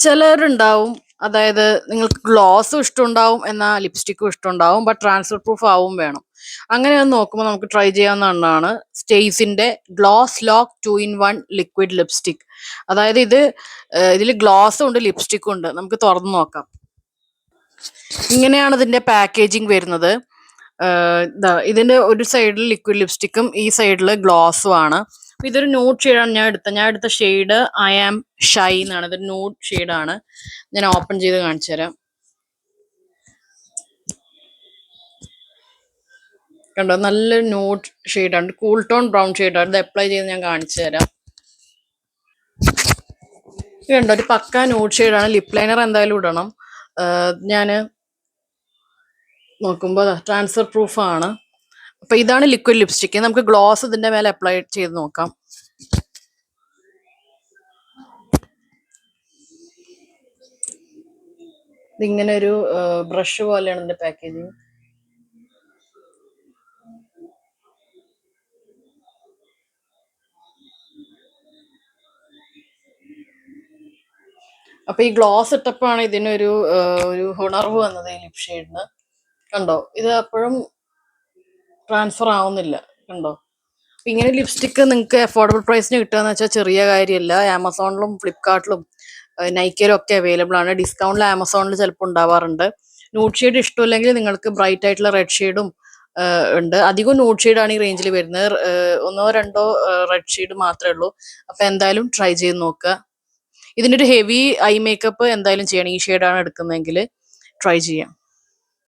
ചിലരുണ്ടാവും. അതായത് നിങ്ങൾക്ക് ഗ്ലോസും ഇഷ്ടമുണ്ടാവും എന്നാൽ ലിപ്സ്റ്റിക്കും ഇഷ്ടമുണ്ടാവും. ബട്ട് ട്രാൻസ്ഫർ പ്രൂഫ് ആവും വേണം. അങ്ങനെ ഒന്ന് നോക്കുമ്പോൾ നമുക്ക് ട്രൈ ചെയ്യാവുന്ന ഒന്നാണ് സ്റ്റേസിന്റെ gloss lock 2 in 1 liquid lipstick. അതായത് ഇതിൽ ഗ്ലോസും ഉണ്ട് ലിപ്സ്റ്റിക്കും ഉണ്ട്. നമുക്ക് തുറന്നു നോക്കാം. ഇങ്ങനെയാണ് ഇതിന്റെ പാക്കേജിങ് വരുന്നത്. ഇതിന്റെ ഒരു സൈഡിൽ ലിക്വിഡ് ലിപ്സ്റ്റിക്കും ഈ സൈഡിൽ ഗ്ലോസും ആണ്. ഇതൊരു ന്യൂഡ് ഷെയ്ഡാണ് ഞാൻ എടുത്ത ഷെയ്ഡ് ഐ ആം ഷൈ എന്നാണ്. ഇതൊരു ന്യൂഡ് ഷെയ്ഡാണ്. ഞാൻ ഓപ്പൺ ചെയ്ത് കാണിച്ചു തരാം. കണ്ടോ, നല്ലൊരു ന്യൂഡ് ഷെയ്ഡാണ്. കൂൾ ടോൺ ബ്രൗൺ ഷെയ്ഡാണ്. ഇത് അപ്ലൈ ചെയ്ത് ഞാൻ കാണിച്ചു തരാം. കണ്ടോ, ഒരു പക്ക ന്യൂഡ് ഷെയ്ഡാണ്. ലിപ് ലൈനർ എന്തായാലും ഇടണം. ഞാൻ നോക്കുമ്പോൾ ട്രാൻസ്ഫർ പ്രൂഫ് ആണ്. അപ്പൊ ഇതാണ് ലിക്വിഡ് ലിപ്സ്റ്റിക്. നമുക്ക് ഗ്ലോസ് ഇതിന്റെ മേലെ അപ്ലൈ ചെയ്ത് നോക്കാം. ഇതിങ്ങനെ ഒരു ബ്രഷ് പോലെയാണ് ഇതിന്റെ പാക്കേജിങ്. അപ്പൊ ഈ ഗ്ലോസ് ഇട്ടപ്പോഴാണ് ഇതിനൊരു ഉണർവ് വന്നത് ഈ ലിപ് ഷെയ്ഡിന്. കണ്ടോ, ഇത് അപ്പോഴും ട്രാൻസ്ഫർ ആവുന്നില്ല. കണ്ടോ, ഇങ്ങനെ ലിപ്സ്റ്റിക്ക് നിങ്ങൾക്ക് അഫോർഡബിൾ പ്രൈസിന് കിട്ടുകയെന്ന് വെച്ചാൽ ചെറിയ കാര്യമല്ല. ആമസോണിലും ഫ്ലിപ്കാർട്ടിലും നൈക്കയിലും ഒക്കെ അവൈലബിൾ ആണ്. ഡിസ്കൗണ്ടിൽ ആമസോണിൽ ചിലപ്പോൾ ഉണ്ടാവാറുണ്ട്. ന്യൂഡ് ഷെയ്ഡ് ഇഷ്ടമില്ലെങ്കിൽ നിങ്ങൾക്ക് ബ്രൈറ്റ് ആയിട്ടുള്ള റെഡ് ഷെയ്ഡും ഉണ്ട്. അധികം ന്യൂഡ് ഷെയ്ഡാണ് ഈ റേഞ്ചിൽ വരുന്നത്. ഒന്നോ രണ്ടോ റെഡ് ഷെയ്ഡ് മാത്രമേ ഉള്ളൂ. അപ്പൊ എന്തായാലും ട്രൈ ചെയ്ത് നോക്കുക. ഇതിൻ്റെ ഒരു ഹെവി ഐ മേക്കപ്പ് എന്തായാലും ചെയ്യണം. ഈ ഷെയ്ഡാണ് എടുക്കുന്നതെങ്കിൽ ട്രൈ ചെയ്യാം.